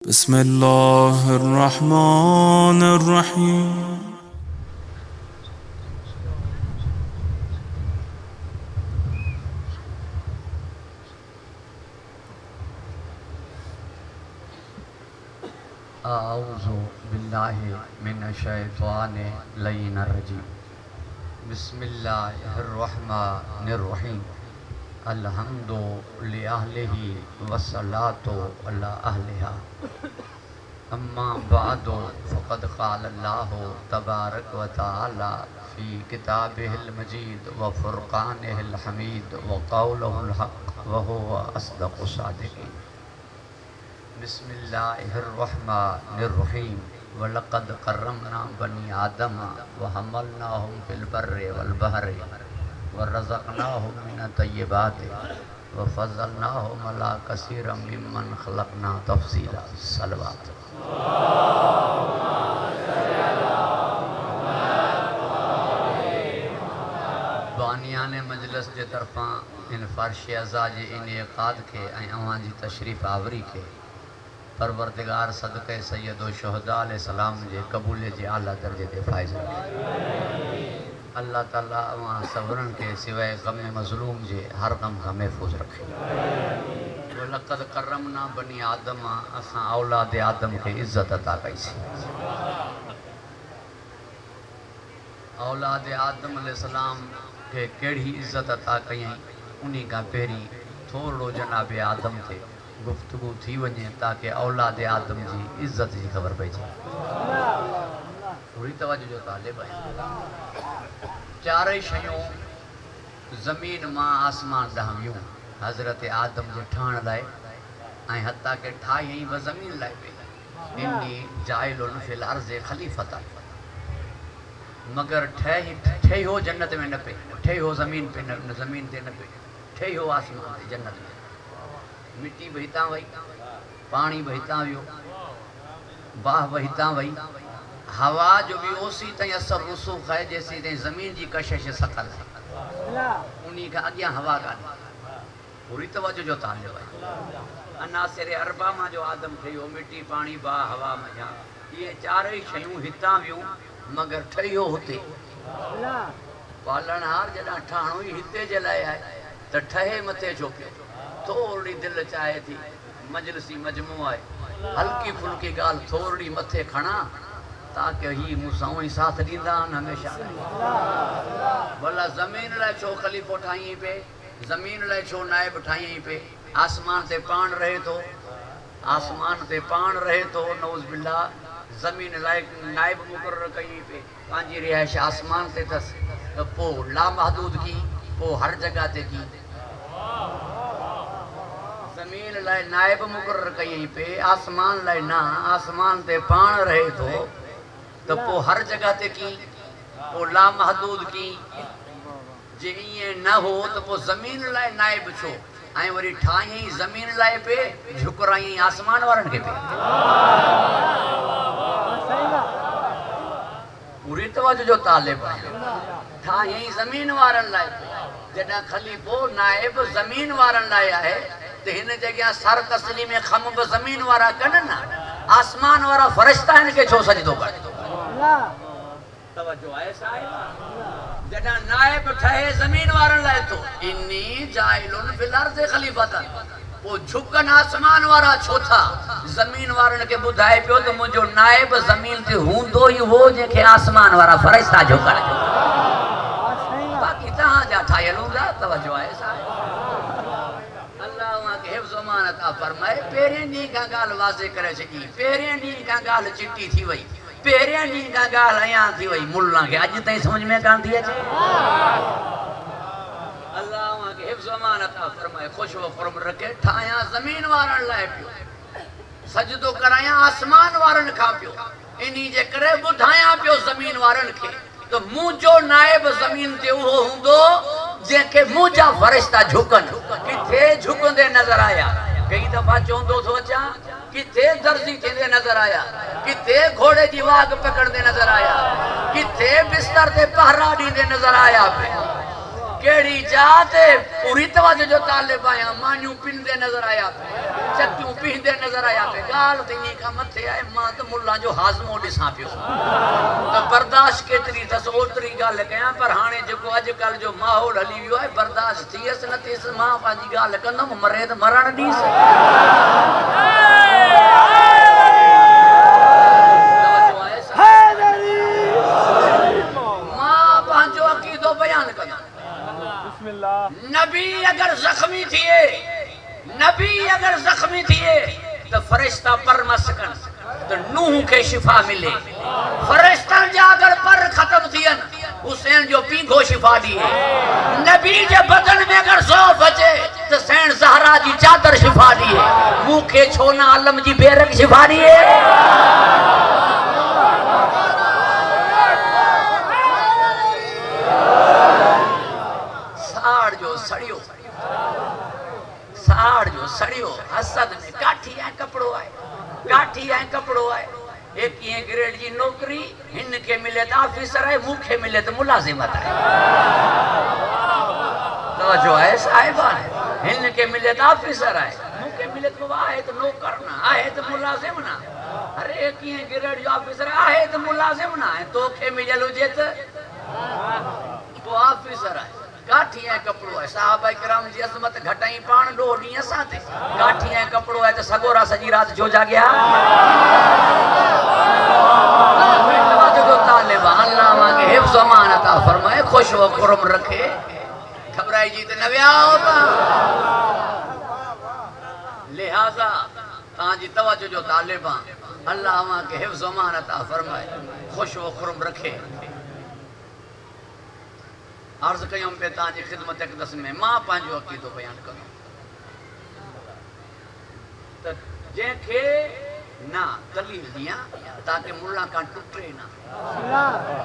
बिस्मिल्लाहिर्रहमानिर्रहीम। आऊज़ु बिल्लाहि मिनश्शैतानिर्रजीम। बिस्मिल्लाहिर्रहमानिर्रहीम। अल्हम्दु लिअहलिही वस्सलातु अला अहलिहा। अम्मा बअदु फ़क़द क़ालल्लाहु तबारक व तआला फ़ी किताबिहिल मजीद व फ़ुरक़ानिहिल हमीद व क़ौलुहुल हक़ व हुवा अस्दक़ुस सादिक़ीन। बिस्मिल्लाहिर्रहमानिर्रहीम। वलक़द कर्रमना बनी आदम व हमलनाहुम फ़िल बर्रि वल बहरि व रज़क़नाहुम मिनत तय्यिबाति व फ़ज़्ज़लनाहुम अला कसीरिम मिम्मन ख़लक़ना तफ़ज़ीला। सलवात। बानियान मजलिस जे तरफ़ां इन फ़र्श अज़ा जे इनेक़ाद खे ऐं अवां जी तशरीफ़ आवरी खे परवरदिगार सदक़े सैयदो शुहदा अलैहिस्सलाम जे क़बूलियत जे आला दर्जे ते फ़ाइज़ रखे। अल्लाह ताला अवां सभरनि खे सिवाय ग़म मज़लूम जे हर ग़म खां महफ़ूज़ रखे। लक़द करमना बनी आदम, असां औलाद आदम खे इज़्ज़त अता कईसीं। औलाद आदम अलैहिस्सलाम खे कहिड़ी इज़्ज़त अता कयईं, उन खां पहिरीं थोरो जनाब आदम ते गुफ्तगू थी वञे ताकि औलाद आदम जी इज़्ज़त जी ख़बर पइजे। थोड़ी तवज्जो जो तालिब आहे। चारई शयूं ज़मीन मां आसमान ॾांहुं वियूं हज़रत आदम जे ठहण लाइ, ऐं हता के ठाहियईं बि ज़मीन लाइ पई। इन्नी जाइलुन फिल अर्ज़ि ख़लीफ़तन, मगर ठही हो जन्नत में न पे, ठही हो ज़मीन पे न, ज़मीन ते न पे, ठही हो आसमान ते जन्नत में। मिट्टी बि हितां वई, पाणी बि हितां वियो, बाह बि हितां वई, हवा जो भी ओसी ताईं असर रुसूख़ है जेसी ताईं ज़मीन जी कशिश सकल है। उन खां अॻियां हवा कान्हे। पूरी तवज्जो जो तालिब आहे। अनासिर अरबा मां जो आदम ठहियो, मिट्टी पाणी बाह हवा मझां, इहे चारई शयूं हितां वियूं मगर ठही हो हुते। पालणहार जॾहिं ठहणो ई हिते जे लाइ आहे त ठहे मथे छो पियो। थोरी दिलि चाहे थी मजलिसी मजमू आहे, हल्की फुल्की ॻाल्हि थोरी मथे खणा ताकि ही मूंसां उहो ई साथ ॾींदा आहिनि हमेशह। भला ज़मीन लाइ छो ख़लीफ़ो ठाहीअं पे, ज़मीन लाइ छो नाइब ठाहीअं पे। आसमान ते पाण रहे थो, आसमान ते पाण रहे थो, नऊज़ बिल्लाह। ज़मीन लाइ नाइब मुक़ररु कई पे, पंहिंजी रिहाइश आसमान ते अथसि, त पोइ लामहदूद की, पोइ हर जॻह ते की। ज़मीन लाइ नाइब मुक़ररु कई पे, आसमान लाइ न, आसमान ते पाण रहे थो त पोइ हर जॻह ते की, पोइ लामहदूद की। जे ईअं न हो त पोइ ज़मीन लाइ नाइब छो, ऐं वरी ठाहियईं ज़मीन लाइ पे, झुकरायईं आसमान वारनि खे पे। पूरी तवज्जो जो तालिब आहे। ठाहियईं ज़मीन वारनि लाइ पे, जॾहिं ख़लीफ़ो नाइब ज़मीन वारनि लाइ आहे त हिन जॻह सर तस्ली में खम बि ज़मीन वारा कनि न, आसमान वारा फ़रिश्ता हिन खे छो सजदो कनि। तवज्जो आहे साईं। जॾहिं नाइब ठहे ज़मीन वारनि लाइ थो, इन्नी जाइलुन फिल अर्ज़ि ख़लीफ़तन, पोइ झुकनि आसमान वारा छो था। ज़मीन वारनि खे ॿुधाए पियो त मुंहिंजो नाइब ज़मीन ते हूंदो ई हो जंहिंखे आसमान वारा फ़रिश्ता झुकनि। बाक़ी तव्हां जा ठाहियल हूंदा। तवज्जो आहे साईं। अल्लाह उनखे हिफ़्ज़ अमान अता फ़रमाए। पहिरें ॾींहं खां ॻाल्हि वाज़े करे छॾी, पहिरें ॾींहं खां ॻाल्हि चिटी थी वई, पहिरें ॾींहं खां ॻाल्हि अयां थी वई, मुल्ला खे अॼु ताईं सम्झ में कान थी अचे। अल्लाह उनखे हिफ़्ज़ अमान अता फ़रमाए, ख़ुशि व ख़ुर्म रखे। ठाहियां ज़मीन वारनि लाइ पियो, सजदो करायां आसमान वारनि खां पियो, इन्ही जे करे ॿुधायां पियो ज़मीन वारनि खे त मुंहिंजो नाइब ज़मीन ते उहो हूंदो जंहिंखे मुंहिंजा फ़रिश्ता झुकनि। किथे झुकंदे नज़र आया, कई दफ़ा चवंदो थो अचां, किथे दर्जी थींदे नज़र आया, किथे घोड़े जी वाग पकड़ंदे नज़र आया, किथे बिस्तर ते पहरा ॾींदे नज़र आया। कहिड़ी जात पूरी तवज्जो जो तालिब आहियां, मानियूं पिनदे नज़र आया। चक्कियूं पींदे नज़र आया पे गाल त ईअं खां मथे आहे मां त मुल्ला जो हाज़मो ॾिसां पियो त बर्दाश्त केतिरी अथसि ओतिरी ॻाल्हि कयां पर हाणे जेको अॼुकल्ह जो माहौल हली वियो आहे बर्दाश्त थियसि न थियसि मां पंहिंजी ॻाल्हि कंदुमि मरे त मरण ॾींसि मां पंहिंजो अक़ीदो बयानु कंदुमि नबी अगर जख्मी थिए नबी अगर जख्मी थिए तो फरिश्ता पर मसकन तो नूह के शिफा मिले फरिश्तन जा अगर पर खत्म थियन हुसैन जो पीघो शिफा दिए नबी जे बदन में अगर ज़ौफ़ अचे तो सैन ज़हरा जी चादर शिफा दिए मूंखे छो न आलम जी बेरक शिफा दिए साड़ जो सड़ियो हसद में काठी ऐं कपड़ो आहे एक ये ग्रेड जी नौकरी हिन के मिले त ऑफिसर है मूंखे मिले त मुलाजिमत है तो जो है साहिबान हिन के मिले त ऑफिसर है मूंखे मिले त आहे त नौकर ना आहे त मुलाजिम ना अरे एक ये ग्रेड जो ऑफिसर आहे त मुलाजिम ना है तोखे मिलल हुजे त तो ऑफिसर है काठी ऐं कपड़ो है साहबा किराम जी अज़मत घटाई पाण ॾो ॾींहं असां ते काठी ऐं कपड़ो है त सगोरा सॼी राति जो जाॻिया अल्लाह मांगे हिफ्ज़ अमान अता फरमाए खुश व खुरम रखे घबराइजी त न वियाओ लिहाज़ा तव्हांजी तवज्जो जो तालिब अल्लाह मांगे हिफ्ज़ अमान अता फरमाए खुश व खुरम रखे अर्ज़ कयूं पे तव्हांजी ख़िदमत अक़दस में मां पंहिंजो अक़ीदो बयानु कंदुमि त जंहिंखे न दलील ॾियां ताकि मुल्ला खां टुटे न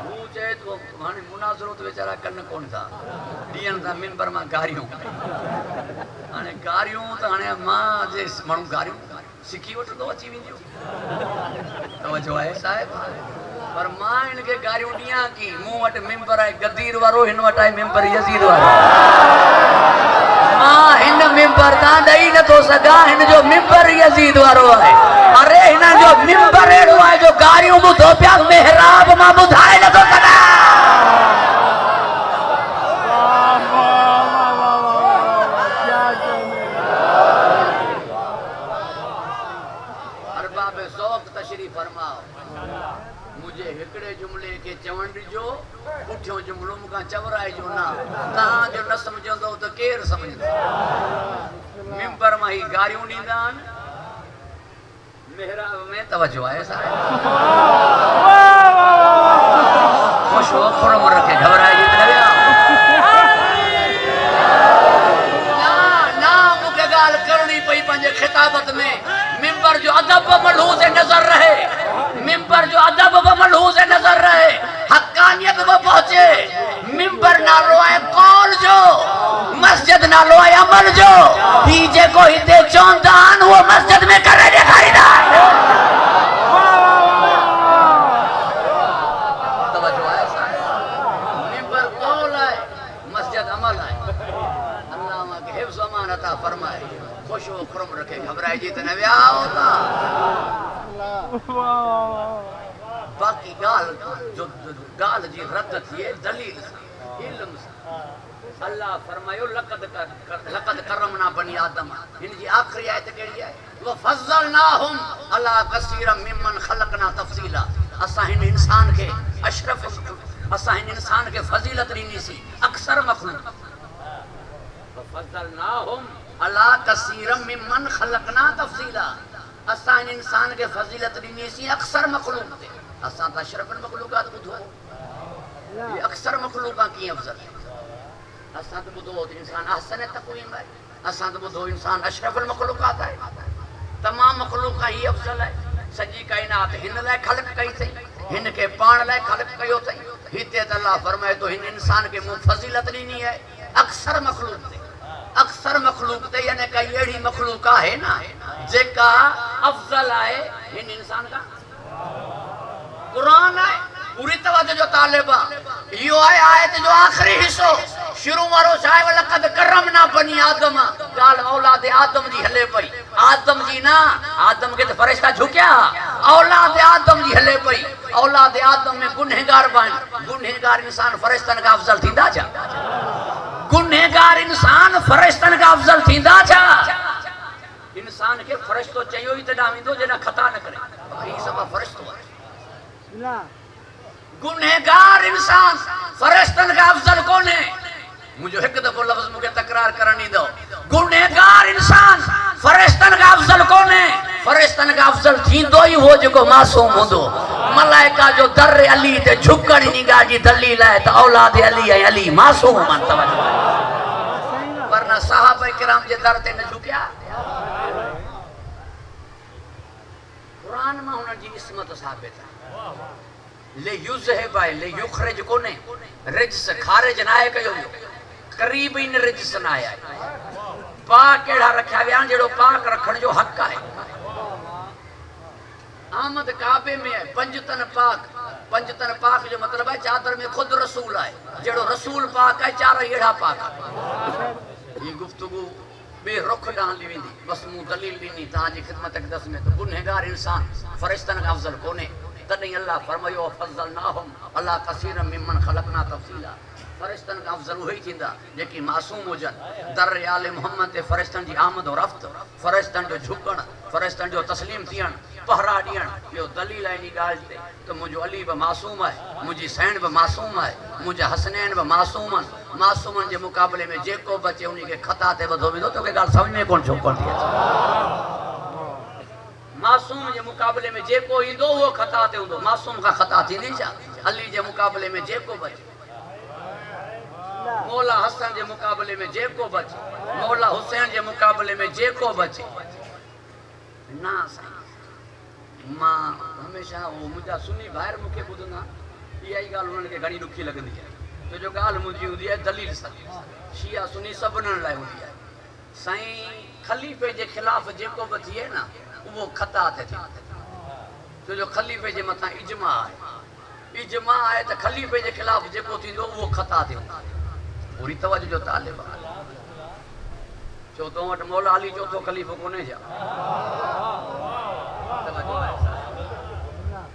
हू चए थो हाणे मुनाज़रो त वीचारा कनि कोन था ॾियनि था मिंबर मां गारियूं हाणे गारियूं त हाणे मां जे माण्हू गारियूं सिखी वठंदो अची वेंदियूं तवजो आहे साहिब पर मां इनके गारियूं ॾियां की मूं वटि मिंबर आहे गदीर वारो हिन वटि आहे मिंबर यज़ीद वारो मां हिन मिंबर तां ॾेई नथो सघां हिन जो मिंबर यज़ीद वारो आहे अरे हिन जो मिंबर अहिड़ो आहे जो गारियूं ॿुधो पिया मेहराब मां ॿुधाए नथो सघां अरबाब ज़ौक़ तशरीफ़ फरमाओ मुझे हिकड़े जुमले के चवण ॾिजो पुठियों जुमलो मूंखां चवराइजो न तव्हांजो न सम्झंदो त केरु सम्झंदो मिंबर मां ही गारियूं ॾींदा आहिनि मेहराब में तवज्जो आहे साहिब खुश हो खुरम रखे घबराइजी त न विया ना मूंखे ॻाल्हि करणी पई पंहिंजे ख़िताबत में मिंबर जो अदब मलहूज़ नज़र रहे मिंबर जो अदब व मलहूज़ नज़र रहे हक़ानियत व पहुंचे मिंबर नालो है कौल जो मस्जिद नालो है अमल जो ही जेको हिते चवंदा आहिनि उहो मस्जिद में करे ॾेखारींदा तवज्जो आहे मिंबर कौल है मस्जिद अमल है अल्लाह मांखे हिफ्ज़ अमान अता फरमाए खुश हो खुरम रखे घबराइजी त न वियाओ था बाकी गाल जी रद्द थिए दलील इल्म अल्लाह फरमायो लक़द करमना बनी आदम इन जी आखिरी आयत कहिड़ी आहे व फज़लनाहुम अला कसीरम मिमन खलकना तफसीला असां हिन इंसान खे अशरफ असां हिन इंसान खे फज़ीलत ॾिनीसीं अक्सर मखलूक फज़लनाहुम अला कसीरम मिमन खलकना तफसीला असां हिन इंसान खे फज़ीलत ॾिनीसीं अक्सर मखलूक ते असां त अशरफुल मखलूकात ॿुधो ये अक्सर मखलूका कीअं अफ़ज़ल असां त ॿुधो त इंसान अहसन तक़वीम आहे असां त ॿुधो इंसान अशरफुल मखलूकात आहे तमाम मखलूक खां ही अफ़ज़ल आहे सॼी काइनात हिन लाइ ख़लक़ कई अथई हिन खे पाण लाइ ख़लक़ कयो अथई हिते त अल्लाह फरमाए थो हिन इंसान खे मूं फज़ीलत ॾिनी आहे अक्सर मखलूक ते यानी काई अहिड़ी मखलूक आहे न जेका अफ़ज़ल आहे हिन इंसान खां क़ुरान आहे पूरी तवज्जो जो तालिब इहो आहे आयत जो आख़िरी हिस्सो शुरू वारो छाए वलक़द करमना बनी आदम गाल औलाद आदम जी हले पई आदम जी ना आदम के तो फरिश्ता झुकिया औलाद आदम जी हले पई औलाद आदम में गुनहगार बन गुनहगार इंसान फरिश्तन का अफजल थींदा छा गुनहगार इंसान फरिश्तन का अफजल थींदा छा इंसान के फरिश्तो चयो ही त डाविंदो जना खता न करे ई सब फरिश्तो है गुनहगार इंसान फरिश्तन का अफजल कौन है मुझे एक दफो लफ्ज मुझे तकरार करनी दो गुनहगार इंसान फरिश्तन का अफजल कौन है फरिश्तन का अफजल थींदो ही हो जो मासूम होंदो मलाइका जो दर अली ते झुकण निगाह जी दलील है त औलाद अली है अली मासूम मन तवज्जो वरना सहाबा किराम जे दर ते न झुकिया कुरान में उन जी इस्मत साबित है ले युज़हिब ले युखरिज कोने रिज्स खारिज ना है कयो करीब इन रिज्स ना आया पाक केड़ा रखया विया जेड़ो पाक रखण जो हक है आमद काबे में है पंजतन पाक जो मतलब है चादर में खुद रसूल है जेड़ो रसूल पाक है चार एड़ा पाक ये गुफ्तगू बे रुख डाल ली वेंदी बस मु दलील दी ता जी खिदमत के दस में तो गुनहगार इंसान फरिश्तन का अफजल कोने तने अल्लाह फरमायो फज़लनाहुम अला कसीर मिमन खलकना तफसीला फरिश्तन का अफजल वही थींदा जेकी मासूम होजन दर आले मोहम्मद ते फरिश्तन जी आमद और रफ्त फरिश्तन जो झुकण फरिश्तन जो तस्लीम थियण पहरा दियण यो दलील है नी गाल ते तो मुझो अली ब मासूम है मुझी सैन ब मासूम है मुझे हसनैन ब मासूमन मासूमन जे मुकाबले में जेको बचे उनी के खता ते वधो विदो तो के गाल समझ में कोन छो कोन थी मासूम जे मुकाबले में जेको इंदो वो खता ते हुंदो मासूम का खता थी नहीं जा अली जे मुकाबले में जेको बचे मौला हसन जे मुकाबले में जेको बचे मौला हुसैन जे मुकाबले में जेको बचे ना साईं मां हमेशा वो मुझा सुनी भायर मुखे बुधना इहा ई गाल उन्हनि खे घणी ॾुखी लॻंदी आहे छो जो ॻाल्हि मुंहिंजी हूंदी आहे दलील सां शिया सुनी सभिनीनि लाइ हूंदी आहे साईं खलीफ़े जे ख़िलाफ़ जेको बि थिए न वो खता थे छो जो खलीफ़े जे मथां इजमा है त खलीफ़े जे ख़िलाफ़ जेको थींदो वो खता थे पूरी तवज्जो जो तालिब चो तो वट मौला अली चौथो खलीफ़ो कोने जा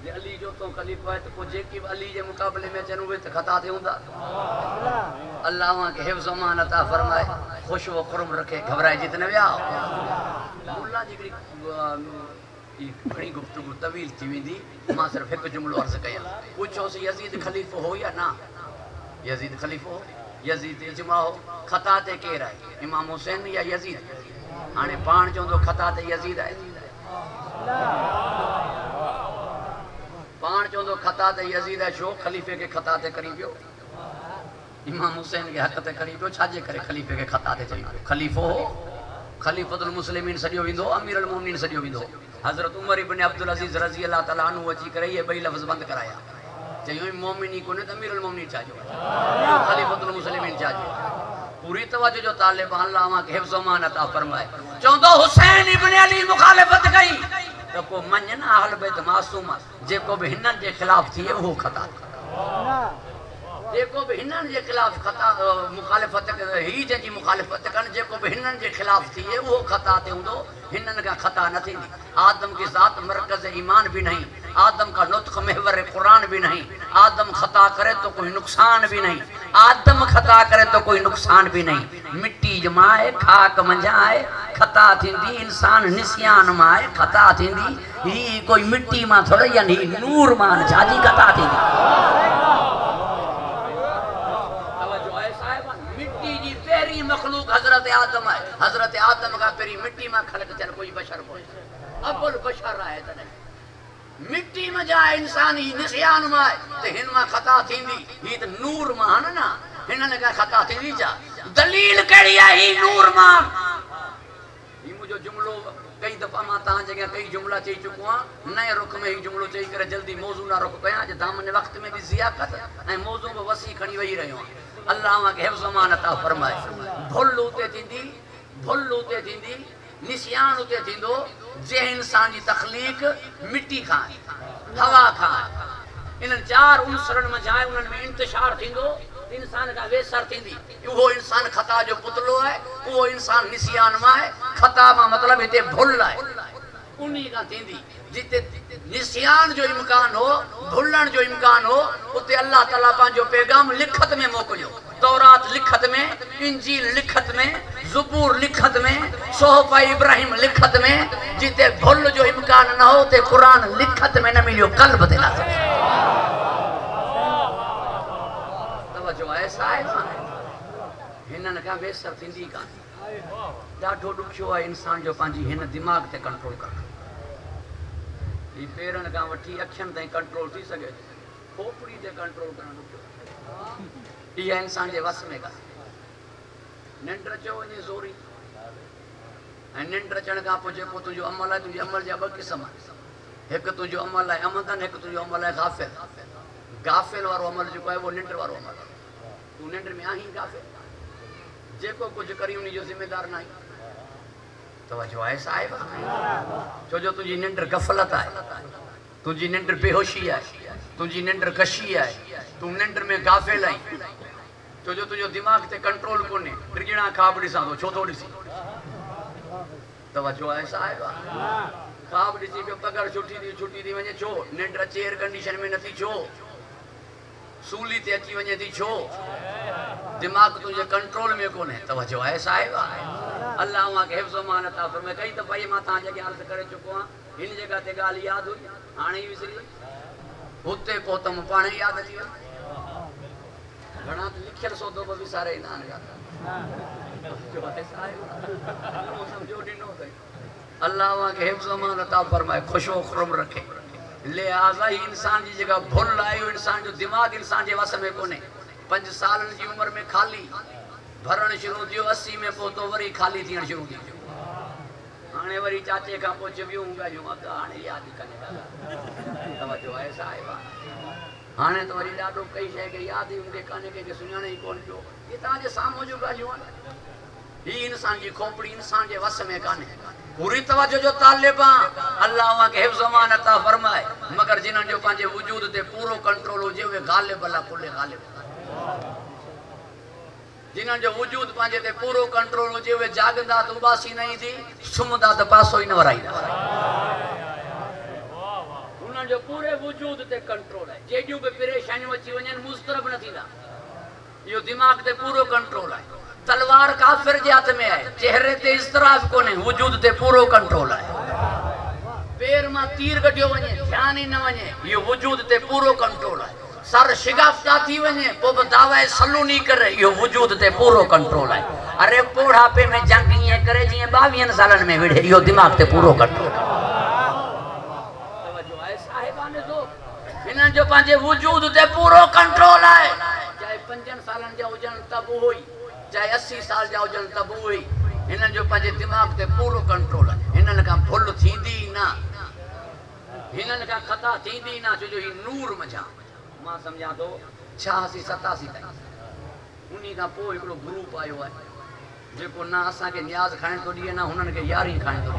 जे अली चौथो खलीफ़ो है तो को जेकी अली जे मुकाबले में अचन उहे त खता थे हुंदा अल्लाह वहां के हिफ्ज़ अमान अता फरमाए खुश व खुरम रखे घबराए जितने विया मुल्ला जी घणी गुफ्तगू तवील थी वेंदी मां सिर्फ एक जुमलो अर्ज़ कया पूछोसि यजीद खलीफ़ो हो या ना यजीद खलीफ़ो हो यजीद इजमा हो खता ते केर है इमाम हुसैन या यजीद हाने पाण चोंदो खता ते यजीद है पाण चोंदो खता ते यजीद है छो खलीफ़े के खता ते करी पियो इमाम हुसैन के हक ते करी पियो छाजे करे खलीफ़े के खता ते चई पियो खलीफ़ो हो खलीफ़तुल मुस्लिमीन सॼो वेंदो अमीरुल मोमिनीन सॼो वेंदो हज़रत उमर इब्न अब्दुल अज़ीज़ रज़ी अल्लाह तआला अन्हु अची करे ये ॿई लफ़्ज़ बंदि कराया चयो मोमिनी कोने त अमीरुल मोमिनीन चाजो खलीफ़तुल मुस्लिमीन चाजो पूरी तवज्जो जो तालिब अल्लाह वा के हिफ्ज़ अमान अता फरमाए चौंदो हुसैन इब्न अली मुखालिफत कई तो को मन ना अहल बैत मासूम जेको भी हिनन जे खिलाफ थिए वो खता जेको भी हिनन जे खिलाफ खता मुखालिफत ही जी मुखालिफत कन जेको भी हिनन जे खिलाफ थिए वो खता ते हुंदो हिनन का खता न थींदी आदम की ज़ात मरकज़ ईमान भी नहीं आदम का नुत्क़ महवर कुरान भी नहीं आदम खता करे तो कोई नुकसान भी नहीं आदम खता करे तो कोई नुकसान भी नहीं मिट्टी जमाए खाक मंझाए खता थींदी इंसान निसियान माए खता थींदी ही कोई मिट्टी मां थोड़े या नूर मां छाजी खता थींदी मखलूक हजरत आदम है हजरत आदम का पेरी मिट्टी में खलक चल कोई बशर कोई अबुल बशर है तने मिट्टी में जाए इंसान ही निसियान में ते हिन में खता थींदी ही त नूर में है ना हिनन का खता थींदी जा दलील कड़ी है ही नूर में ही मुझो जुमलो कई दफा मां ता जगह कई जुमला चई चुको आ नए रुख में ही जुमलो चई करे जल्दी मौजू ना रुख कया जे दामन वक्त में भी जियाकत ए मौजू में वसी खणी वही रहियो अल्लाह के हिफ्ज़ अमान अता फरमाए भुल उते थींदी निसियान उते थींदो जे इंसान जी तखलीक मिट्टी खाए हवा खाए इन चार उनसरन में जाए उनन में इंतशार थींदो इंसान का वेसर थींदी वो इंसान खता जो पुतलो है वो इंसान निसियान में है खता में मतलब इते भुल है उन्हीं का थींदी जिते निसियान जो इम्कान हो भुलण जो इम्कान हो उते अल्लाह ताला पांजो पैगाम लिखत में मोकलियो तौरात लिखत में इंजील लिखत में ज़बूर लिखत में सोहफा इब्राहिम लिखत में जिते भुल जो इम्कान न हो ते कुरान लिखत में न मिलियो कल्ब ते ना तवज्जो ऐसा है हिनन का बेसर थींदी का ॾाढो ॾुखियो आहे इंसान जो पंहिंजी हिन दिमाग़ ते कंट्रोल करणु ही पेरनि खां वठी अखियुनि ताईं कंट्रोल थी सघे खोपड़ी ते कंट्रोल करणु ॾुखियो इहा इंसान जे वस में कान्हे निंड अचो वञे ज़ोरी ऐं निंड अचण खां पोइ जेको तुंहिंजो अमल आहे तुंहिंजे अमल जा ॿ क़िस्म हिकु तुंहिंजो अमल आहे अमदन हिकु तुंहिंजो अमल आहे गाफ़िल गाफ़िल वारो अमल जेको आहे उहो निंड वारो अमल आहे तूं निंड में आहीं गाफ़िल जेको कुछ करी उन्हीं जो जिम्मेदार ना तवज्जो है साहिब छो जो तुझी निंड गफलत है तुझी निंड बेहोशी है तुझी निंड कशी है तू निंड में गाफिल आई छो जो तुझो दिमाग ते कंट्रोल कोने ड्रिगणा खाब ॾिसां तो छो थो ॾिसी तवज्जो है साहिब खाब ॾिसी पियो पगार छुट्टी थी वञे छो निंड अचे एयर कंडीशन में नथी छो सूली ते अची वञे थी छो दिमाग तुझे कंट्रोल में कोने तवज्जो है साहिब अल्लाह वहां के हिफ्ज़ मान अता फरमाए कई दफ़ा ये मां तां जगह अर्ज़ करे चुको हां इन जगह ते गाल याद हुई हाणे ही विसरी हुते पहुतम पाणे याद अची वई घणा लिखियल सौदो बि विसारे ना जो है साहिब समझो ॾिनो कई अल्लाह वहां के हिफ्ज़ मान अता फरमाए खुशो खुरम रखे लिहाजा ही इंसान जी जगह भुल आयो इंसान जो दिमाग इंसान जे वस में कोने 5 सालन जी उम्र में खाली भरण शुरू थियो 80 में पहुतो वरी खाली थियण शुरू थी हाणे वरी चाचे खां पुछ वियूं ॻाल्हियूं अॻा हाणे याद कने तवज्जो है साहिब हाणे तो वरी ॾाढो कई शइ खे यादि ई हूंदे कान्हे कंहिंखे सुञाणे ई कोन पियो ये तव्हांजे साम्हूं जूं ॻाल्हियूं आहिनि ही इंसान जी खोपड़ी इंसान जे वस में कान्हे पूरी तवज्जो जो तालिब अल्लाह के हिफ्ज़ मान अता फरमाए मगर जिन्हनि जो पंहिंजे वजूद ते पूरो कंट्रोल हुजे उहे गालिब अला कुल गालिब जिन्हनि जो वजूद पंहिंजे ते पूरो कंट्रोल हुजे उहे जागंदा त उबासी न ईंदी सुम्हंदा त पासो ई न वराईंदा उन्हनि जो पूरे वजूद ते कंट्रोल आहे जेॾियूं बि परेशानियूं अची वञनि मुस्तरब न थींदा इहो दिमाग़ ते पूरो कंट्रोल आहे तलवार काफिर जे हथ में है चेहरे ते इस्तराब कोने वजूद ते पूरो कंट्रोल है पैर में तीर कटियो वने ध्यान ही न वने ये वजूद ते पूरो कंट्रोल है सर शिगाफ्ता थी वने पो दावा सलू नहीं करे ये वजूद ते पूरो कंट्रोल है अरे बुढ़ापे में जंग ये करे जी 22 सालन में विड़े यो दिमाग ते पूरो कंट्रोल तवज्जो है साहिबाने जो इनन जो पांजे वजूद ते पूरो कंट्रोल है चाहे 5 सालन जा हुजन तब होई चाहे 80 साल जा हुजन तब हुई इन्हनि जो पंहिंजे दिमाग़ ते पूरो कंट्रोल आहे हिननि खां भुल थींदी न हिननि खां खता थींदी न छो जो ही नूर मझा मां सम्झां थो 86 87 ताईं उन्हीं खां पोइ हिकिड़ो ग्रुप आयो आहे जेको न असांखे न्याज़ खाइण थो ॾिए न हुननि खे यारी खाइण थो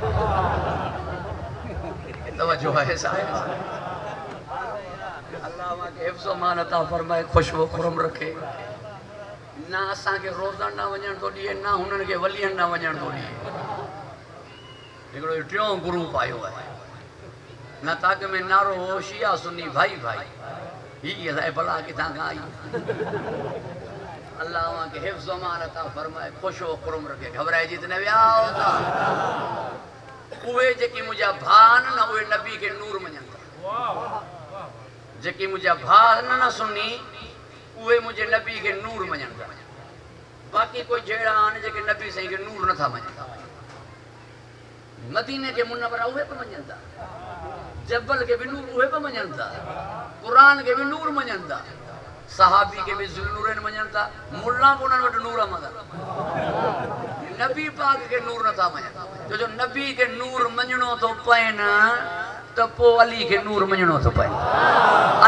ॾिए तवज्जो आहे साहिब अल्लाह के हिफ्ज़ मान अता फरमाए खुशबू खुरम रखे ना असा के रोज़ान ना वञण तो ॾिए ना हुननि खे वलियन ना वञण तो ॾिए हिकिड़ो टियों ग्रुप आयो आहे न ताक़ में नारो हो शिया सुन्नी भाई भाई ही असांजे भला किथां खां आई अल्लाह के हिफ्ज़ मान अता फरमाए खुशो खुरम रखे घबराइजी त न वियाओ उहे जेकी मुंहिंजा भाउ आहिनि न उहे नबी खे नूर मञनि था जेकी मुंहिंजा भाउ आहिनि न सुन्नी उहे मुझे नबी के नूर मञनि था बाक़ी कोई जहिड़ा आहिनि जेके नबी साईं के नूर नथा मञनि मदीने के मुनव्वरा उहे बि मञनि था जबल के भी नूर उहे बि मञनि था कुरान के भी नूर मञनि था सहाबी के भी ज़ुल्नूरैन मञनि था मुल्ला बि उन्हनि वटि नूर मञनि नबी पाक के नूर नथा मञनि छो जो नबी के नूर मञणो थो पए न तो पो अली के नूर मञणो थो पए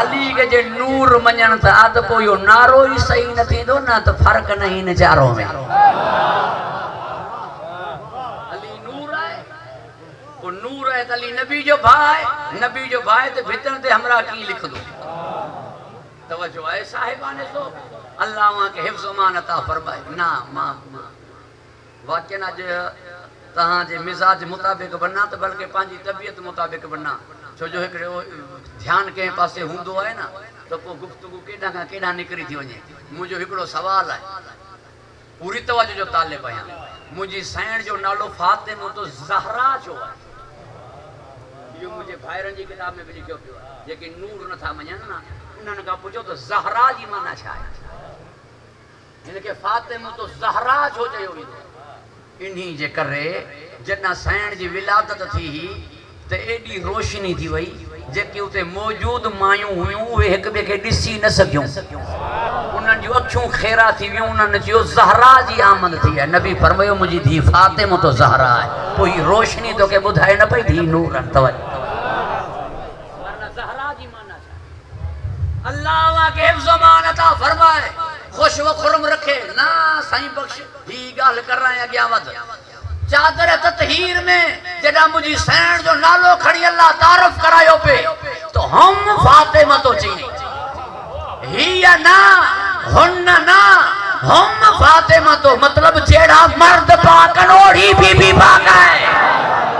अली के जे नूर मञण था त पो यो नारो ही सही न थींदो न त फर्क न इन चारों में अली नूर है वो नूर है अली नबी जो नबी जो भाई ते भितन ते हमरा की लिख दो तवज्जो है साहिबाने सो अल्लाह वहाँ के हिफ्ज़ अमान अता फरमाए ना मां वाक़ई ना जे तहां जे मिजाज मुताबिक बनना तो बल्कि पंहिंजी तबियत मुताबिक बनना छो जो हिकिड़ो ध्यानु कंहिं पासे हूंदो आहे न तो पोइ गुफ़्तगू केॾां खां केॾां निकिरी थी वञे। मुंहिंजो हिकिड़ो सवाल आहे पूरी तवजो जो तालिब आहियां मुंहिंजी साइण जो नालो फातिमा तो ज़हरा छो आहे इहो मुंहिंजे भाइरनि जी किताब में बि लिखियो पियो आहे जेके नूर नथा मञनि न उन्हनि खां पुछो त ज़हरा जी माना छा आहे हिनखे फातिमा तो ज़हरा छो चयो वेंदो इन्ही जे करे जॾहिं साइण जी विलादत थी त एॾी रोशनी थी वई जेके उते मौजूद मायूं हुयूं उहे हिक ॿिए खे ॾिसी न सघियूं उन्हनि जूं अखियूं खेरा थी वियूं उन्हनि चयो ज़हरा जी आमद थी आहे नबी फरमायो मुंहिंजी धीउ फातिमा तो ज़हरा आहे पोइ हीअ रोशनी तोखे ॿुधाए न पई धीउ नूर तवजो ज़हरा जी माना छा अल्लाह के हिफ्ज़ अमान अता फरमाए खुश व खुरम रखे ना साईं बख्श ही गाल कर रहे हैं अॻियां वध चादर ततहीर में जॾहिं मुंहिंजी साइण जो नालो खणी अल्लाह तारफ़ करायो पे तो हम फातिमा तो चई हिया ना हुन ना हम फातिमा तो मतलब जेड़ा मर्द पाक ओड़ी बीबी पाक है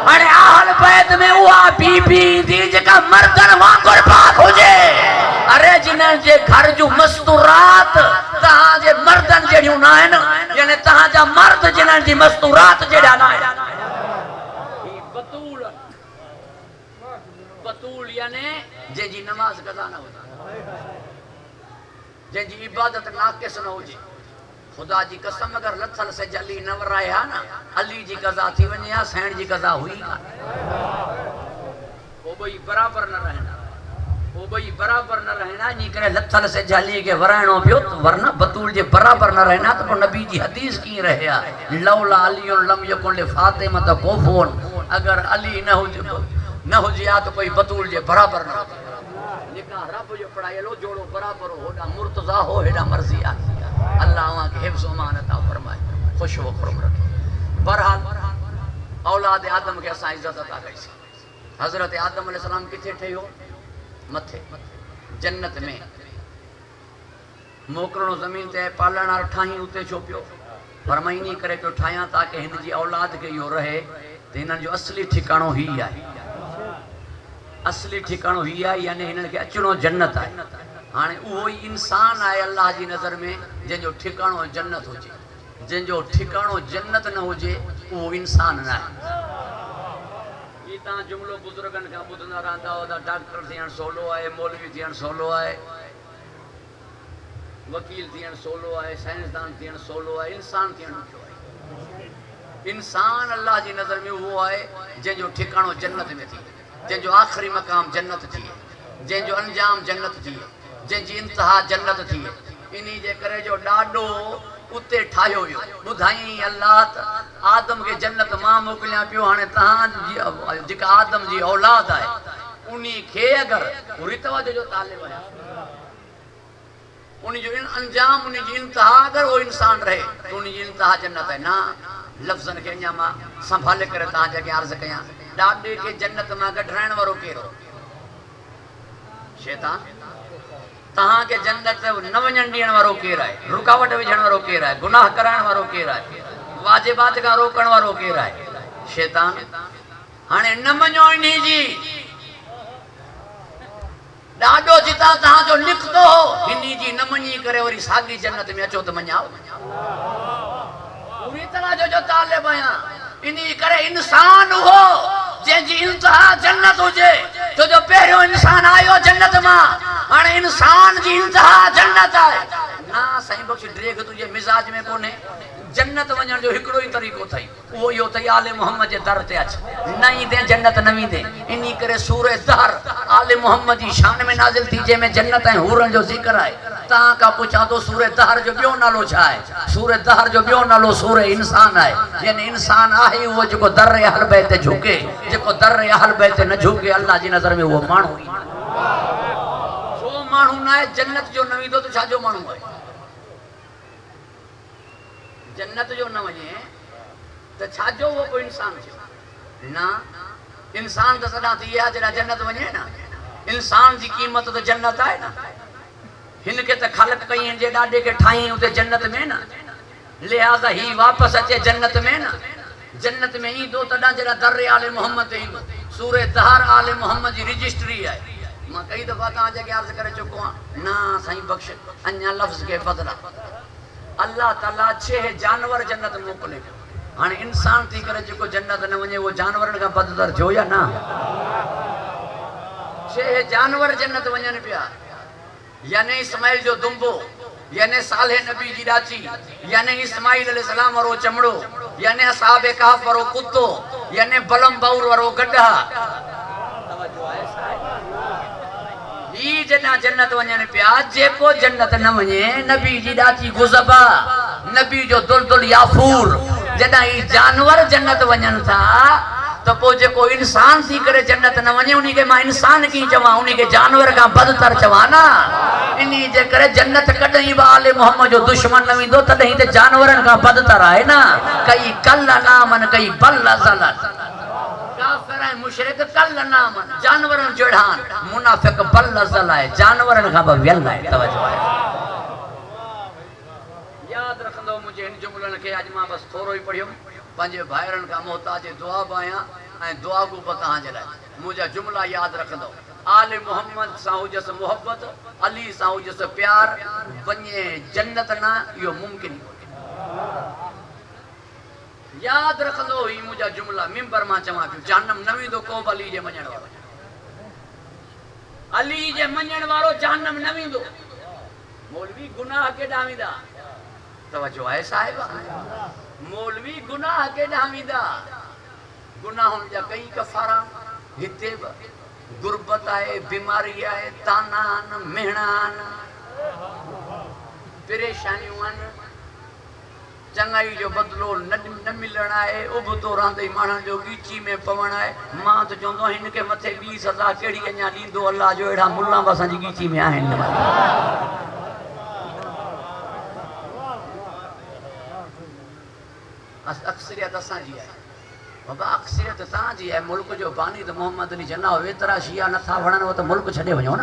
हाणे आहल बैत में उहा बीबी दी जेका मर्दन वांगुर पाक हुजे अरे जिन्हनि जे घर जूं मस्तूरात तहां जे मर्दन जहिड़ियूं न आहिनि यानी तहां जा मर्द जिन्हनि जी मस्तूरात जहिड़ा न आहिनि बतूल बतूल यानी जंहिंजी नमाज़ कज़ा न हुजे जंहिंजी इबादत नाक़िस न हुजे खुदा जी कसम अगर लथल से जली न वराए हा न अली जी कज़ा थी वञे हा साइण जी कज़ा हुई कान वो ॿई बराबर न रहना वो ॿई बराबर न रहना इन करे लथल से जाली के वराइणो पियो वरना बतूल जे बराबर न रहना तो पोइ नबी जी हदीस कीअं रहे हा लौला अली लम यकुन फातिमा त कोफोन अगर अली न हुजे हा तो कोई बतूल जे बराबर न हुजे निकाह रब जो पढ़ायलो जोड़ो बराबर हो होड़ा मुर्तजा हो हेड़ा मर्जी आ अल्लाह वहाँ के हिफ्ज़ अमान अता फरमाए खुश व खुरम रखे बहरहाल औलाद आदम के असां इज्जत अता कईसीं हज़रत आदम अलैहिस्सलाम किथे ठहियो मथे जन्नत में मोकिलणो ज़मीन ते पालण वारो ठाही उते छो पियो फरमाईनी करे पियो ठाहियां ताकि हिन जी औलाद खे इहो रहे त हिननि जो असली ठिकाणो ही आहे असली ठिकाणो ही आहे यानी हिननि खे अचणो जन्नत आहे हाणे उहो ई इंसान आहे अल्लाह जी नज़र में जंहिंजो ठिकाणो जन्नत हुजे जंहिंजो ठिकाणो जन्नत न हुजे उहो इंसान न आहे तव्हां जुमिलो बुज़ुर्गनि खां ॿुधंदा रहंदा हुआ त डॉक्टर थियणु सवलो आहे मौलवी थियणु सवलो आहे वकील थियणु सवलो आहे साइंसदान थियणु सवलो आहे इंसान थियणु ॾुखियो आहे इंसान अल्लाह जी नज़र में उहो आहे जंहिंजो ठिकाणो जन्नत में थिए जंहिंजो आख़िरी मक़ाम जन्नत थिए जंहिंजो अंजाम जन्नत थिए जंहिंजी इंतिहा जन्नत थिए इन जे करे जो ॾाढो उते ठाहियो वियो ॿुधाई अल्लाह आदम के जन्नत मां मोकिलियां पियो हाणे तहां जेका आदम जी औलाद आहे उन्ही खे अगर पूरी तवजो जो तालिब आहे उन जो अंजाम उन जी इंतिहा अगर वो इंसान रहे तो उन जी इंतिहा जन्नत है ना लफ्ज़न के अञा मां संभाले करे तहां जॻह अर्ज़ कयां ॾाॾे खे जन्नत मां कढाइण वारो केरो शैतान तहां के जन्नत न वञण ॾियण वारो केर आहे रुकावट विझण वारो केर आहे गुनाह कराइण वारो केर आहे वाजिबात खां रोकण वारो केर आहे शैतान हाणे न मञो इन्ही जी ॾाढो जितां तहां जो निकितो हो इन्ही जी न मञी करे वरी साॻी जन्नत में अचो त मञाओ पूरी तरह जो तालिब आहियां इन्ही करे इंसान उहो जंहिंजी इंतिहा जन्नत हुजे छो जो पहिरियों इंसान आयो जन्नत मां हाणे इंसान जी इंतिहा जन्नत आहे ना साईं बख्श ड्रेग तुंहिंजे मिज़ाज में कोन्हे जन्नत वञण जो हिकिड़ो ई तरीक़ो अथई उहो इहो अथई आले मोहम्मद जे दर ते अच न ईंदे जन्नत न वेंदे इन करे सूरह दहर आले मोहम्मद जी शान में नाज़िल थी जंहिंमें जन्नत ऐं हूरनि जो ज़िक्र आहे तव्हां खां पुछां थो सूरह दहर जो ॿियो नालो छा आहे सूरह दहर जो ॿियो नालो सूरह इंसान आहे यानी इंसान आहे उहो जेको दर अहल बैत ते झुके जेको दर अहल बैत ते न झुके अल्लाह जी नज़र में उहो माण्हू छो माण्हू न आहे जन्नत जो न वेंदो त छाजो माण्हू आहे जन्नत जो न वञे त छाजो उहो कोई इंसान थियो न इंसान त सदा थी विया जॾहिं जन्नत वञे न इंसान जी क़ीमत त जन्नत आहे न हिनके त ख़ालिक कई जे ॾाॾे के ठाई उते जन्नत में न, लिहाज़ा ही वापस अचे जन्नत में न। जन्नत में ईंदो तॾहिं जॾहिं दर आले मोहम्मद ईंदो। सूरे दहर आले मोहम्मद जी रजिस्ट्री आहे। मां कई दफ़ा तव्हांजे अॻियां अर्ज़ करे चुको आहियां, ना साईं बख़्श अञा लफ़्ज़ के बदिला। अल्लाह ताला 6 जानवर जन्नत मोकिले। हाणे इंसान थी करे जेको जन्नत न वञे उहो जानवरनि खां बदतर थियो या न? 6 जानवर जन्नत वञनि पिया, यानी इस्माइल जो दुंबो, यानी साले नबी जी ॾाची, यानी इस्माइल अलैहिस्सलाम वारो चमड़ो, यानी असहाबे कहफ वारो कुत्तो, यानी बलम बाउर वारो गड्ढा। ही जॾहिं जन्नत वञनि पिया, जेको जन्नत न वञे नबी जी ॾाची गुज़बा, नबी जो दुलदुल याफूर, जॾहिं ही जानवर जन्नत वञनि था तो पोइ जेको इंसान थी करे जन्नत न वञे उन्ही के मां इंसान की चवां, उन्ही के जानवर खां बदतर चवां न। इन्ही जे करे जन्नत कॾहिं बि आले मोहम्मद जो दुश्मन न वेंदो, तॾहिं त जानवरनि खां बदतर आहे न। कई कल नामन कई बल ज़लन, काफ़िर ऐं मुशरिक कल नामन, जानवरनि जहिड़ान, मुनाफ़िक बल ज़ल आहे, जानवरनि खां बि वियल आहे। तवजो आहे, यादि रखंदो मुंहिंजे हिन जुमलनि खे। अॼु मां बसि थोरो ई पढ़ियुमि, पंहिंजे भाइरनि खां मोहताज दुआ बि आहियां ऐं दुआ गो बि तव्हांजे लाइ। मुंहिंजा जुमला यादि रखंदो। आले मोहम्मद सां हुजसि मोहब्बत, अली सां हुजसि प्यार, वञे जन्नत न इहो मुमकिन कोन्हे। यादि रखंदो ही मुंहिंजा जुमला। मिंबर मां चवां पियो, जहन्नम न वेंदो को बि अली जे मञण वारो। अली जे मञण वारो जहन्नम न वेंदो। मौलवी गुनाह केॾां वेंदा? तवजो आहे साहिब, मौलवी गुनाह केॾां वेंदा? गुनाहुनि जा कई कफ़ारा हिते बि। गुरबत आहे, बीमारी आहे, ताना आहिनि, मेहणा आहिनि, परेशानियूं आहिनि, चङाई जो बदिलो न मिलण आहे, उबतो रहंदे माण्हुनि जो ॻीची में पवण आहे। मां त चवंदो हिन खे मथे ॿी सज़ा कहिड़ी अञा ॾींदो अलाह जो? अहिड़ा मुल्ला बि असांजी ॻीची में आहिनि। अक्सरियत असांजी आहे बाबा, अक्सरियत तव्हांजी आहे। मुल्क जो बानी त मोहम्मद अली जना हो, एतिरा शिया नथा वणनि त मुल्क छॾे वञो न।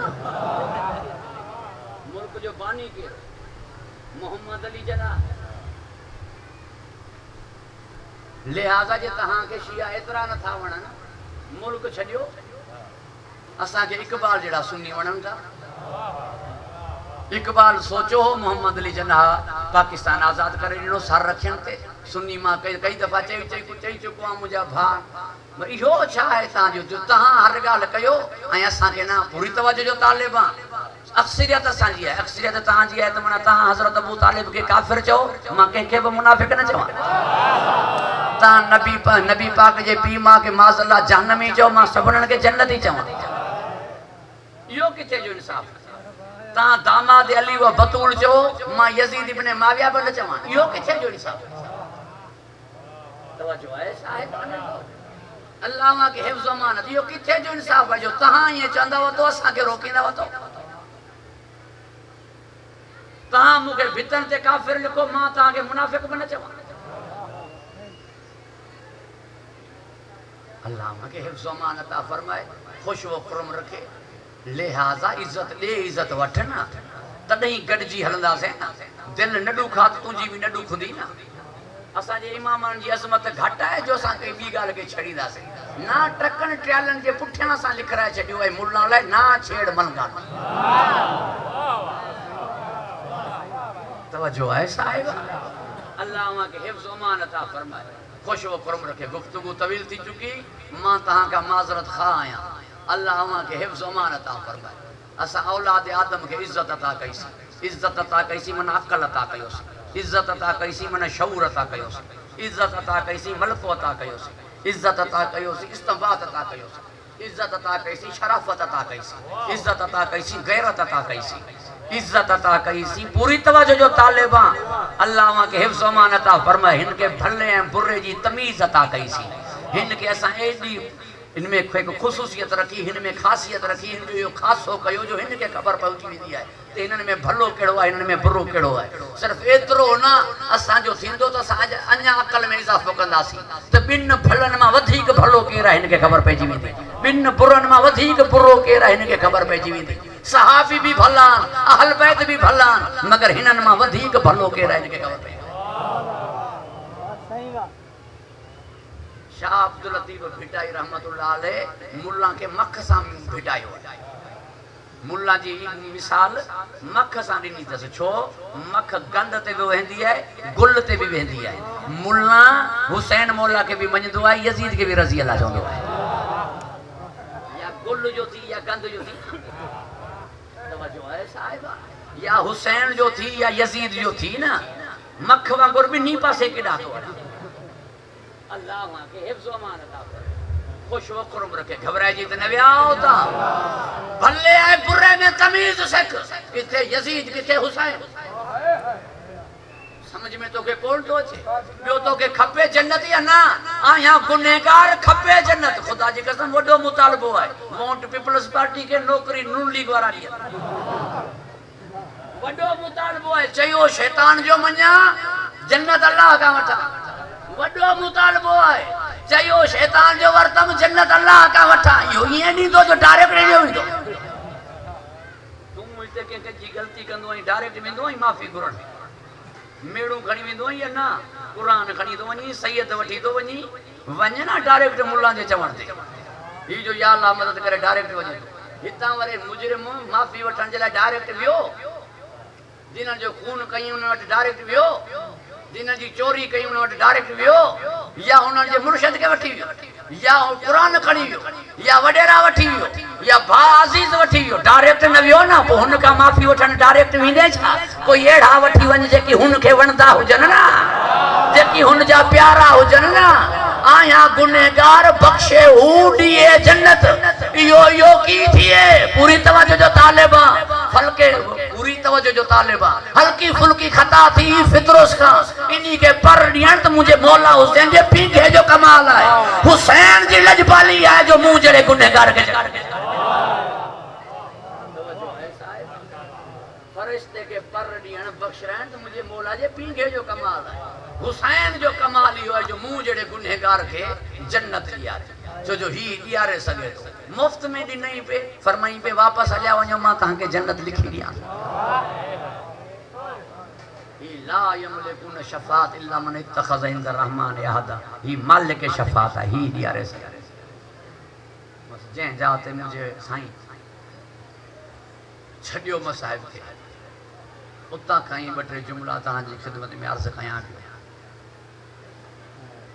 मुल्क जो बानी केरु? मोहम्मद अली जना। लिहाज़ा जे तव्हांखे शिया एतिरा नथा वणनि, मुल्क छॾियो। असांखे इक़बाल जहिड़ा सुन्नी वणनि था। इक़बाल सोचो हो मोहम्मद अली जना पाकिस्तान आज़ाद करे ॾिनो सर रखियनि ते। सुन्नी मां कई दफ़ा चई चुको आहे मुंहिंजा भाउ, इहो छा आहे तव्हांजो जो तव्हां हर ॻाल्हि कयो ऐं असांखे न पूरी तवजो जो तालिब आहे? अक्सरियत असांजी आहे, अक्सरियत तव्हांजी आहे त माना तव्हां हज़रत अबू तालिब खे काफ़िर चओ, मां कंहिंखे बि मुनाफ़िक न चवां। तव्हां नबी पाक जे पीउ मां खे माज़अल्लाह जहन्नमी चओ, मां सभिनीनि खे जन्नती चवां। इहो किथे जो इंसाफ़? तव्हां दामाद अली व बतूल चओ, मां यज़ीद इब्न माविया बि न चवां। इहो किथे जो इंसाफ़? तवजो आहे साहिब, अल्लाह के हिफ्ज़ अमानत, इहो किथे जो इंसाफ़ आहे जो तव्हां ईअं चवंदा तो असांखे रोकींदा तो? तव्हां मूंखे भितनि ते काफ़िर लिखो, मां तव्हांखे मुनाफ़िक बि न चवां। अल्लाह के हिफ्ज़ अमानत फरमाए, ख़ुश व खुरम रखे। लिहाज़ा इज़्ज़त ॾे, इज़्ज़त वठ न, तॾहिं गॾिजी हलंदासीं न। दिलि न ॾुखा त तुंहिंजी बि न ॾुखंदी न। असांजे इमामनि जी अज़मत घटि आहे जो असां कोई ॿी ॻाल्हि खे छॾींदासीं न। ट्रकनि ट्रियालनि जे पुठियां असां लिखाए छॾियो आहे मुल्ला लाइ ना छेड़ मलंगा। तवजो आहे साहिब, अल्लाह के हिफ्ज़ अमानत फरमाए, ख़ुश व खुरम रखे। गुफ्तगू तवील थी चुकी, मां तव्हां खां माज़रत ख़्वाह आहियां। अल्लाह के हिफ्ज़ अमानत फरमाए। असां औलाद आदम खे इज़्ज़त अता कईसीं। इज़्ज़त अता कईसीं माना अक़ल अता कयोसीं। इज़्ज़त अता कईसीं माना शऊर अता कयोसीं। इज़्ज़त अता कईसीं मलको अता कयोसीं। इज़्ज़त अता कयोसीं इस्तंबात अता कयोसीं। इज़्ज़त अता कईसीं शराफ़त अता कईसीं। इज़्ज़त अता कईसीं गैरत अता कईसीं। इज़्ज़त अता कईसीं पूरी तवजो जो तालिबां। अल्लाह के हिफ्ज़ अमानत फरमाए, हिन के भले ऐं बुरे जी तमीज़ अता कईसीं। हिन के असां एॾी इनमें हिकु ख़ुसूसियत रखी, हिन में ख़ासियत रखी, हिन जो इहो ख़ासो कयो जो हिन खे ख़बर पहुची वेंदी आहे त हिननि में भलो कहिड़ो आहे, हिननि में बुरो कहिड़ो आहे। सिर्फ़ु एतिरो न असांजो थींदो त असां अञा अक़ल में इज़ाफ़ो कंदासीं त ॿिनि भलनि मां वधीक भलो केरु आहे हिन खे ख़बर पइजी वेंदी। ॿिनि बुरनि मां वधीक बुरो केरु आहे हिन खे ख़बर पइजी वेंदी। सहाबी भी भलान, अहल बैत भी भलान, मगर हिनन मां वधीक भलो के रह के खबर पई। शाह अब्दुल लतीफ भिटाई रहमतुल्लाह अलैह मुल्ला के मख सां भिटायो। मुल्ला जी मिसाल मख सां ॾिनी अथसि, छो मख गंद ते बि वेंदी आहे, गुल ते बि वेंदी आहे। मुल्ला हुसैन मौला के भी मञंदो आहे, यजीद के भी रज़ी अल्लाह चवंदो आहे। या गुल जो थी या गंद जो थी, तवज्जो आहे साहिबा, या हुसैन जो थी या यजीद जो थी ना, मख वांगुर भी नी पासे केॾा थो वञे। अल्लाह मां के हिफ्ज़ व अमान अता करे, खुश व खुरम रखे, घबराइजी त न वियाओ ता। भले आहे बुरे में तमीज सिख, किथे यजीद किथे हुसैन, समझ में तोखे कोन थो अचे। ॿियो तोखे खपे जन्नत या न? आहियां गुनहगार, खपे जन्नत। ख़ुदा जी कसम वॾो मुतालबो आहे माउंट पीपल्स पार्टी खे नौकरी नून लीग वारा ॾियनि, वॾो मुतालबो आहे। चयो शैतान जो मञा, जन्नत अल्लाह खां वठां, वॾो मुतालबो आहे। चयो शैतान जो वरतम, जन्नत अल्लाह खां वठां। इहो ईअं ॾींदो जो डायरेक्ट ॾियो ईंदो। तूं हिते कंहिंखे जी ग़लती कंदो आहीं, डायरेक्ट वेंदो आहीं माफ़ी घुरण, मेड़ू खणी वेंदो आहीं या न, क़ुरान खणी थो वञी, सैयद वठी थो वञी, वञ न डायरेक्ट मुल्ला जे चवण ते। हीउ जो या अल्लाह मदद करे डायरेक्ट वञे थो, हितां वरे मुजरिम माफ़ी वठण जे लाइ डायरेक्ट वियो, जिन्हनि जो खून कई उन वटि डायरेक्ट वियो, जिन्हनि जी चोरी कई उन वटि डायरेक्ट वियो, या उन्हनि जे मुर्शिद खे वठी वियो, या क़ुरान खणी वियो, या वॾेरा वठी वियो, या भाउ अज़ीज़ वठी वियो, डायरेक्ट न वियो न। पोइ हुन खां माफ़ी वठण डायरेक्ट वेंदे छा? कोई अहिड़ा वठी वञ जेकी हुनखे वणंदा हुजनि न, जेकी हुन जा प्यारा हुजनि न। आहियां गुनहगार, बख़्शे हू ॾिए जन्नत। इहो की थिए पूरी तवज्जो जो तालिब आहे, फलके पूरी तवज्जो जो तालिब आहे। हल्की फुल्की खता थी फितरोस खां, इन्ही के पर ॾियण त मुंहिंजे मौला हुसैन जे पींघे जो कमाल आहे। हुसैन जी लजपाली आहे जो मूं जहिड़े गुनहगार खे फरिश्ते के पर ॾियण बख़्शण त मुंहिंजे मौला जे पींघे जो कमाल आहे। हुसैन जो कमाल इहो आहे जो मूं जहिड़े गुनहगार खे जन्नत ॾियारे, छो जो ही ॾियारे सघे थो। मुफ़्त में ॾिनई पे, फरमाई पे वापसि हलिया वञो, मां तव्हांखे जन्नत लिखी ॾियां। ला यमलिकुन शफ़ाअत इल्ला मन इत्तख़ज़ इंद रहमान अहदा, ही मालिक शफ़ाअत आहे, ही ॾियारे सघे। बस जंहिं जा ते मुंहिंजे साईं छॾियो मसाहिब खे, उतां खां ई ॿ टे जुमिला तव्हांजी ख़िदमत में अर्ज़ु कयां पियो।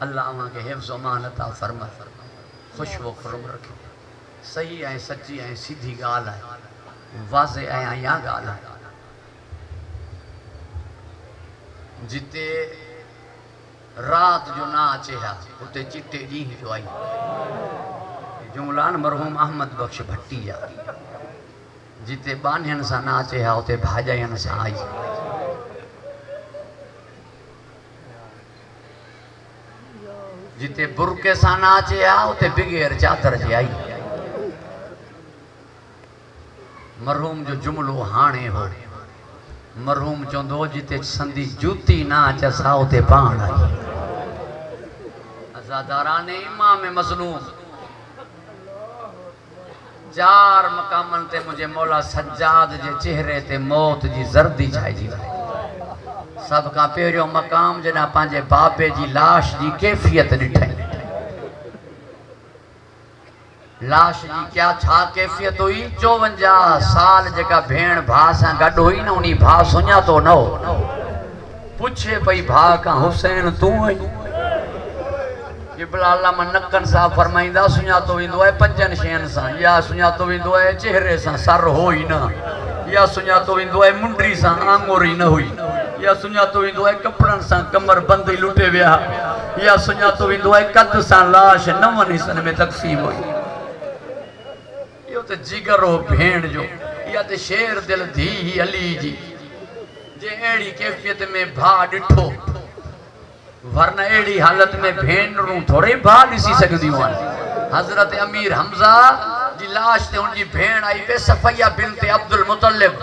अल्लाह मांखे हिफ्ज़ अमान अता फरमा, ख़ुश व खुरम रखे। सही ऐं सची ऐं सीधी ॻाल्हि आहे, वाज़े ऐं इहा ॻाल्हि आहे। जिते रात जो ना अचे हा, उते चिट्टे ॾींहं जो आई। जुमिला मरहूम अहमद बख्श भट्टी जा। जिते बानियन सां ना अचे हा, उते भाॼाइण सां आई। जिते बुरके सां ना अचे हा, उते बिगैर चादर जे आई। मरहूम जो जुमिलो हाणे हो। मरहूम चवंदो, जिते संदी जूती ना अचे सा, उते पाण आई। अज़ादाराने इमाम मज़लूम 4 मक़ामनि ते मुंहिंजे मौला सज्जाद जे चेहरे ते मौत जी ज़र्दी छाइजी वई। सभ खां पहिरियों मक़ाम जॾहिं पंहिंजे बाबे जी लाश जी कैफ़ियत ॾिठई। लाश जी क्या छा कैफ़ियत हुई? 54 साल जेका भेण भाउ सां गॾु हुई न, उन भाउ सुञातो न हो। पुछे पई, भाउ खां, हुसैन तूं आहीं? इब्ला अल्लामा नकन साहब फरमाईंदा, सुञातो वेंदो आहे 5 शयुनि सां। या सुञातो वेंदो आहे चेहरे सां, सर हो ई न। या सुञातो वेंदो आहे मुंडी सां, आंगुर ई न हुई। या सुञातो वेंदो आहे कपिड़नि सां, कमर बंदि ई लुटे विया। या सुञातो वेंदो आहे कद सां, लाश 9 हिसनि में तक़सीम हुई। इहो त जिगर हो भेण जो। इहा त शेर दिल धी अली जी, जे अहिड़ी कैफ़ियत में भाउ ॾिठो, वरना अहिड़ी हालत में भेनरूं थोड़े भाउ ॾिसी सघंदियूं आहिनि। हज़रत अमीर हमज़ा जी लाश ते उनजी भेण आई पे, सफ़ैया बिन्त अब्दुल मुतलिब।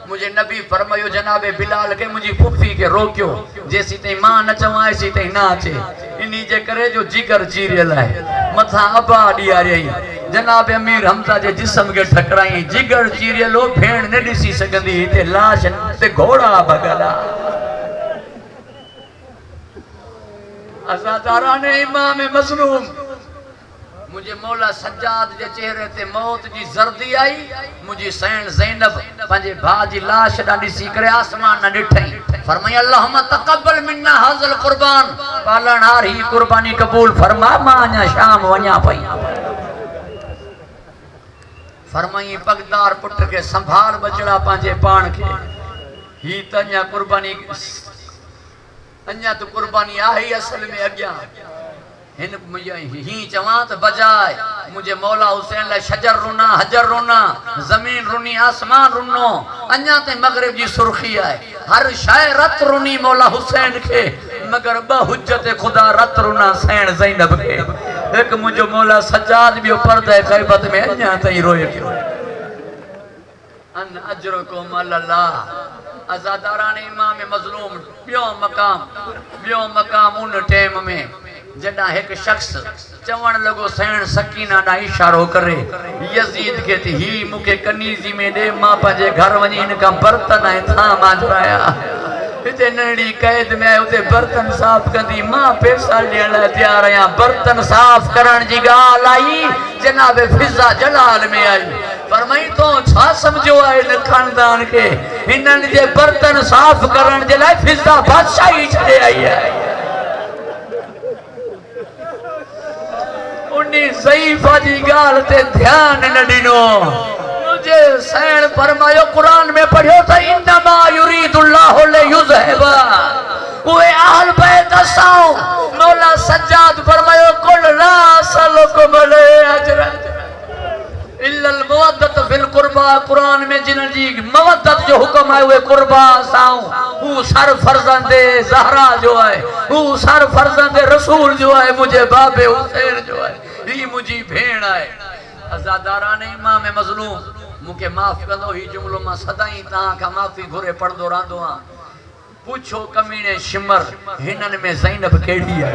मुझे नबी फरमायो, जनाबे बिलाल के मुंहिंजी फुफी खे रोकियो, जेसी ताईं मां न चवां एसी ताईं न अचे। इन्ही जे करे जो जिगर चीरियल आहे, मथां अबा ॾियारियई। जनाब अमीर हमजा जे जिस्म के ठकराई जिगर चीरियलो भेण न दिसी सकंदी ते लाश ते घोड़ा भगला अज़ादारा ने इमाम मज़लूम मुझे मौला सज्जाद जे चेहरे ते मौत जी जर्दी आई मुझे सैन ज़ैनब पंजे भा जी लाश दा दिसी करे आसमान न डिठई फरमाई अल्लाहुम्मा तक़ब्बल मिन्ना हाज़िल कुर्बान पालनहार ही कुर्बानी कबूल फरमा मां शाम वञा पई फरमाई पगदार पुट के संभाल बचड़ा पंजे पान के ही तन्या कुर्बानी अन्या तो कुर्बानी आई असल में अग्या हिन मुझे ही चवा तो बजाए मुझे मौला हुसैन ला शजर रुना हजर रुना जमीन रुनी आसमान रुनो अन्या ते मगरिब जी सुर्खी है हर शाय रत रुनी मौला हुसैन के मगर ब हुज्जत खुदा रत रुना सैन ज़ैनब के एक मुझे मौला सज्जाद भी पर्दे गैबत में अन्या तई रोए पियो अन अजरकुम अल्लाह अज़ादारा ने इमाम मज़लूम बियो मकाम उन टाइम में जडा एक शख्स चवण लगो सैन सकीना ना इशारो करे यजीद के थी ही मुके कनीजी में दे मां पंजे घर वनी इनका बर्तन है था माजराया इते नड़ी कैद में उते बर्तन साफ कंदी मां पैसा लेण ला तैयार आया बर्तन साफ करण जी गाल आई जनाब फिजा जलाल में आई फरमाई तो छा समझो है इन खानदान के इनन जे बर्तन साफ करण जे ला फिजा बादशाही छड़े आई है उन्नी ज़ईफा जी गाल ते ध्यान न दिनो मुझे सैन फरमायो कुरान में पढ़ियो था इन्नमा युरीदुल्लाहु लियुज़हिबा वे अहल बैत साओ मौला सज्जाद फरमायो कुल ला सलकुम ले अजर इल्लल मवद्दत फिल कुर्बा कुरान में जिन जी मवद्दत जो हुक्म है वे कुर्बा साओ वो सर फर्जंदे ज़हरा जो है वो सर फर्जंदे रसूल जो है मुझे बाबे हुसैन जो है ही मुझी भेण है अज़ादारा ने इमाम मज़लूम मुके माफ कंदो ही जुमलो मां सदाई ता का माफी घुरे पड़दो रांदो आ पूछो कमीने शिमर हिनन में ज़ैनब केड़ी है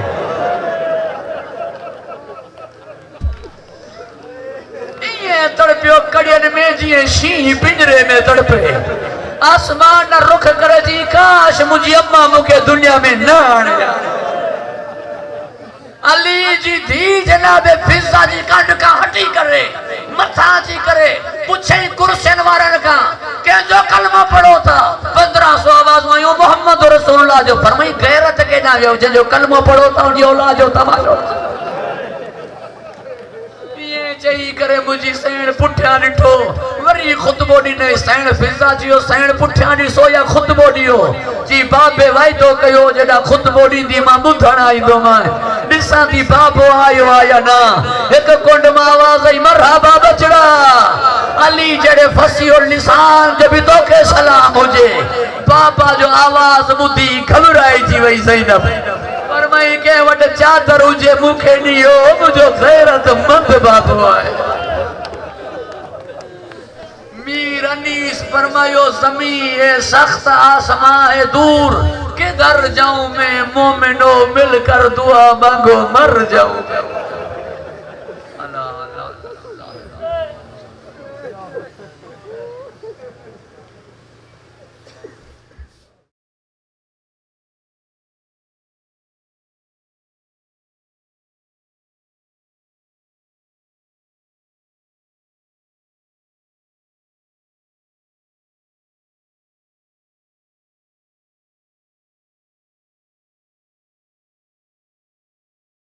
ये तड़पियो कड़ियन में जी शी पिंजरे में तड़पे आसमान न रुख करे जी काश मुझी अम्मा मुके दुनिया में न आने अली जी धी जनाबे फिजा जी कंड का हटी करे मथा जी करे पूछे कुर्सियन वारन का के जो कलमा पढ़ो था 1500 आवाज में मोहम्मद रसूलुल्लाह जो फरमाई गैरत के ना जो कलमा पढ़ो था उनकी औलाद जो तमाशो चई करे मुझी सैन पुठिया निठो वरी खुतबो ॾिने सैन फिजा जियो सैन पुठिया ॾिसो या खुतबो ॾियो जी बाबे वाइदो कयो जॾा खुतबो ॾींदी मां ॿुधण आईंदो मां ॾिसां थी बाबो आयो आया ना हिक कुंड मां आवाज़ आई मरहबा बचड़ा अली जड़े फसियो निशान जब तो के सलाम हुजे बाबा जो आवाज़ ॿुधी घबराई जी वई ज़ैनब फरमाई के वट चादर हुजे मुखे दियो मुझो गैरत मंद बातो है मीर अनीस फरमायो ज़मी ए सख्त आसमां ए दूर किधर जाऊं मैं मोमिनो मिलकर दुआ मांगो मर जाऊं अल्लाह अल्लाह